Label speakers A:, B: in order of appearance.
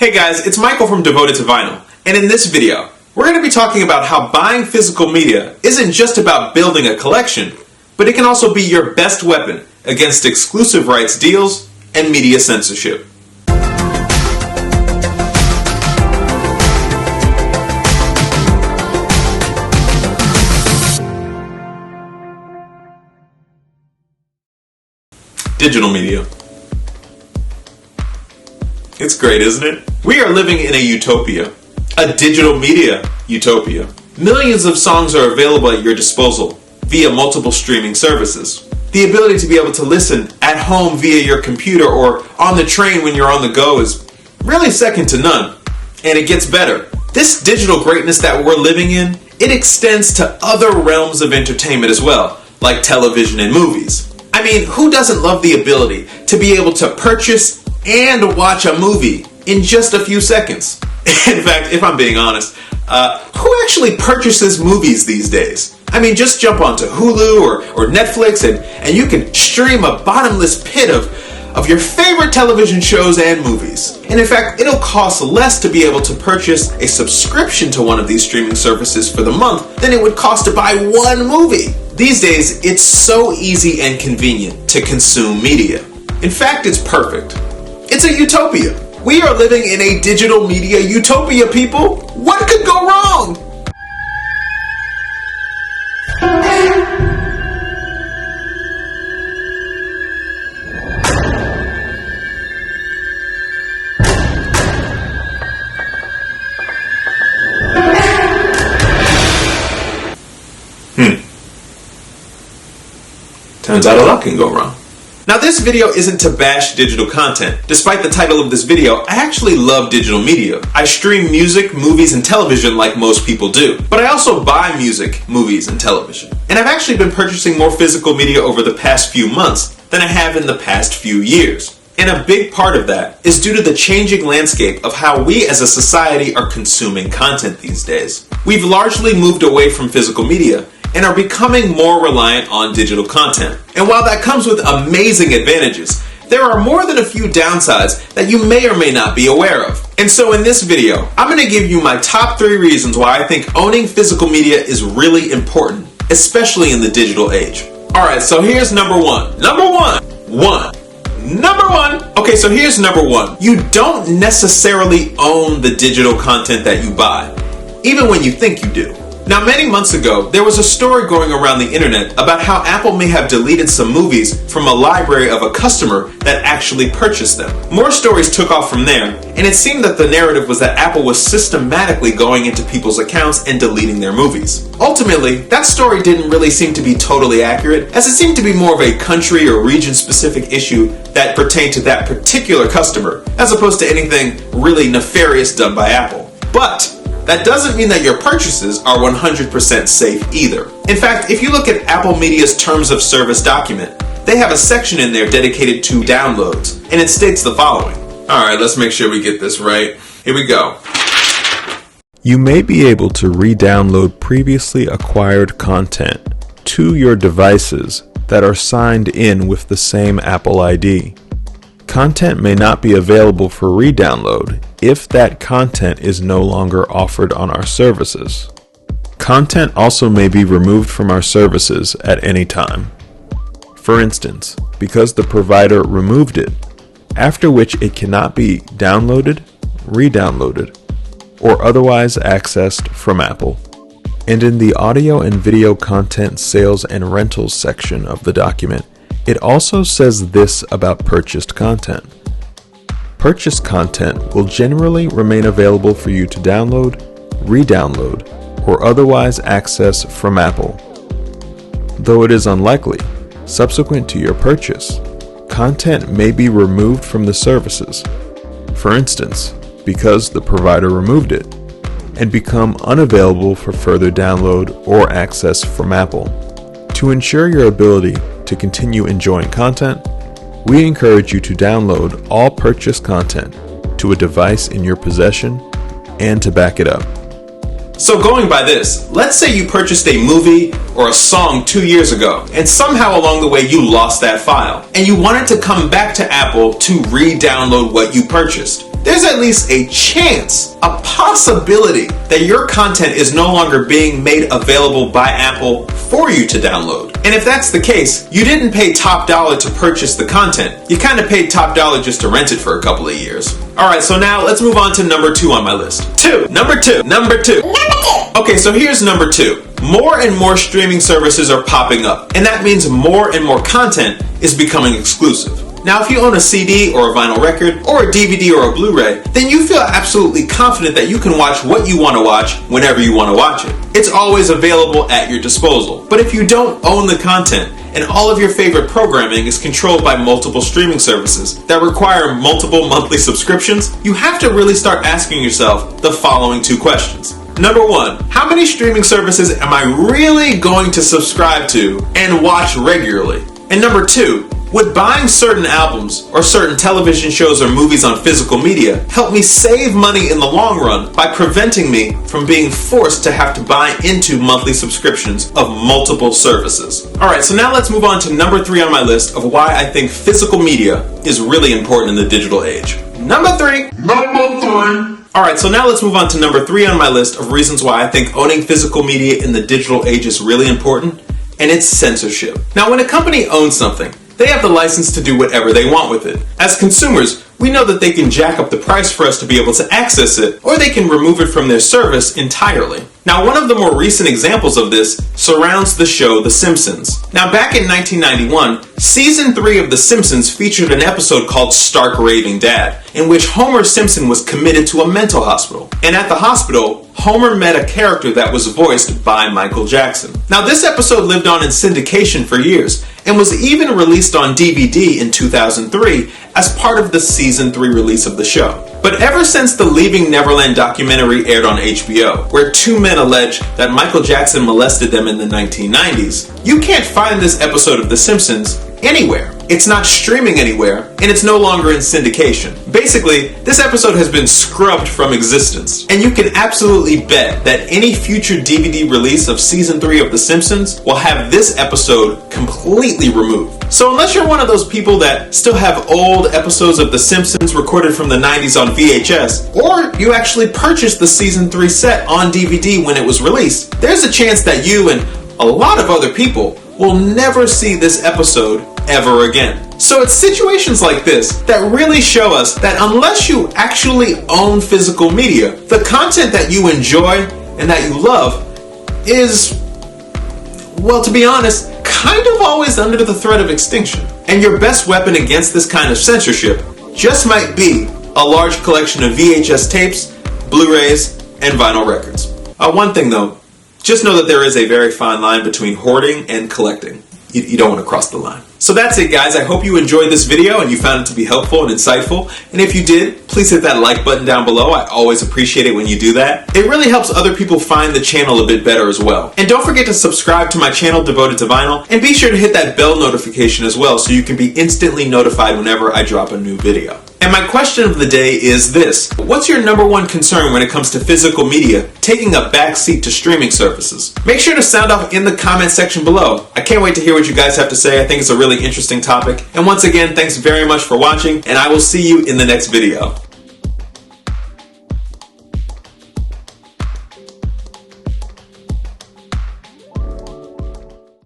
A: Hey guys, it's Michael from Devoted to Vinyl, and in this video, we're going to be talking about how buying physical media isn't just about building a collection, but it can also be your best weapon against exclusive rights deals and media censorship. Digital media. It's great, isn't it? We are living in a utopia, a digital media utopia. Millions of songs are available at your disposal via multiple streaming services. The ability to be able to listen at home via your computer or on the train when you're on the go is really second to none. And it gets better. This digital greatness that we're living in, it extends to other realms of entertainment as well, like television and movies. I mean, who doesn't love the ability to be able to purchase and watch a movie in just a few seconds? In fact, if I'm being honest, who actually purchases movies these days? I mean, just jump onto Hulu or Netflix and you can stream a bottomless pit of your favorite television shows and movies. And in fact, it'll cost less to be able to purchase a subscription to one of these streaming services for the month than it would cost to buy one movie. These days, it's so easy and convenient to consume media. In fact, it's perfect. It's a utopia. We are living in a digital media utopia, people. What could go wrong? Turns out a lot can go wrong. Now this video isn't to bash digital content. Despite the title of this video, I actually love digital media. I stream music, movies, and television like most people do. But I also buy music, movies, and television. And I've actually been purchasing more physical media over the past few months than I have in the past few years. And a big part of that is due to the changing landscape of how we as a society are consuming content these days. We've largely moved away from physical media and are becoming more reliant on digital content. And while that comes with amazing advantages, there are more than a few downsides that you may or may not be aware of. And so in this video, I'm going to give you my top 3 reasons why I think owning physical media is really important, especially in the digital age. Alright, so here's number 1. Number 1. Okay, so here's number 1. You don't necessarily own the digital content that you buy, even when you think you do. Now, many months ago, there was a story going around the internet about how Apple may have deleted some movies from a library of a customer that actually purchased them. More stories took off from there, and it seemed that the narrative was that Apple was systematically going into people's accounts and deleting their movies. Ultimately, that story didn't really seem to be totally accurate, as it seemed to be more of a country or region-specific issue that pertained to that particular customer, as opposed to anything really nefarious done by Apple. But that doesn't mean that your purchases are 100% safe either. In fact, if you look at Apple Media's Terms of Service document, they have a section in there dedicated to downloads, and it states the following. Alright, let's make sure we get this right. Here we go.
B: You may be able to re-download previously acquired content to your devices that are signed in with the same Apple ID. Content may not be available for re-download if that content is no longer offered on our services. Content also may be removed from our services at any time. For instance, because the provider removed it, after which it cannot be downloaded, re-downloaded, or otherwise accessed from Apple. And in the audio and video content sales and rentals section of the document, it also says this about purchased content. Purchased content will generally remain available for you to download, re-download, or otherwise access from Apple. Though it is unlikely, subsequent to your purchase, content may be removed from the services, for instance, because the provider removed it, and become unavailable for further download or access from Apple. To ensure your ability to continue enjoying content, we encourage you to download all purchased content to a device in your possession and to back it up.
A: So going by this, let's say you purchased a movie or a song 2 years ago, and somehow along the way you lost that file, and you wanted to come back to Apple to re-download what you purchased. there's at least a chance, a possibility, that your content is no longer being made available by Apple for you to download. And if that's the case, you didn't pay top dollar to purchase the content. You kind of paid top dollar just to rent it for a couple of years. Alright, so now let's move on to number 2 on my list. Number two. Okay, so here's number 2. More and more streaming services are popping up, and that means more and more content is becoming exclusive. Now, if you own a CD or a vinyl record or a DVD or a Blu-ray, then you feel absolutely confident that you can watch what you want to watch whenever you want to watch it. It's always available at your disposal. But if you don't own the content and all of your favorite programming is controlled by multiple streaming services that require multiple monthly subscriptions, you have to really start asking yourself the following 2 questions. Number 1, how many streaming services am I really going to subscribe to and watch regularly? And number 2, would buying certain albums or certain television shows or movies on physical media help me save money in the long run by preventing me from being forced to have to buy into monthly subscriptions of multiple services? Alright, so now let's move on to number 3 on my list of why I think physical media is really important in the digital age. Number 3. Alright, so now let's move on to number 3 on my list of reasons why I think owning physical media in the digital age is really important, and it's censorship. Now, when a company owns something, they have the license to do whatever they want with it. As consumers, we know that they can jack up the price for us to be able to access it, or they can remove it from their service entirely. Now, one of the more recent examples of this surrounds the show The Simpsons. Now, back in 1991, Season 3 of The Simpsons featured an episode called Stark Raving Dad, in which Homer Simpson was committed to a mental hospital. And at the hospital, Homer met a character that was voiced by Michael Jackson. Now, this episode lived on in syndication for years, and was even released on DVD in 2003 as part of the Season 3 release of the show. But ever since the Leaving Neverland documentary aired on HBO, where 2 men allege that Michael Jackson molested them in the 1990s, you can't find this episode of The Simpsons anywhere. It's not streaming anywhere, and it's no longer in syndication. Basically, this episode has been scrubbed from existence, and you can absolutely bet that any future DVD release of Season 3 of The Simpsons will have this episode completely removed. So unless you're one of those people that still have old episodes of The Simpsons recorded from the 90s on VHS, or you actually purchased the Season 3 set on DVD when it was released, there's a chance that you and a lot of other people will never see this episode ever again. So it's situations like this that really show us that unless you actually own physical media, the content that you enjoy and that you love is, well, to be honest, kind of always under the threat of extinction. And your best weapon against this kind of censorship just might be a large collection of VHS tapes, Blu-rays, and vinyl records. One thing though, just know that there is a very fine line between hoarding and collecting. You don't want to cross the line. So that's it, guys. I hope you enjoyed this video and you found it to be helpful and insightful. And if you did, please hit that like button down below. I always appreciate it when you do that. It really helps other people find the channel a bit better as well. And don't forget to subscribe to my channel devoted to vinyl, and be sure to hit that bell notification as well so you can be instantly notified whenever I drop a new video. And my question of the day is this: what's your number 1 concern when it comes to physical media taking a backseat to streaming services? Make sure to sound off in the comment section below. I can't wait to hear what you guys have to say. I think it's a really interesting topic. And once again, thanks very much for watching, and I will see you in the next video.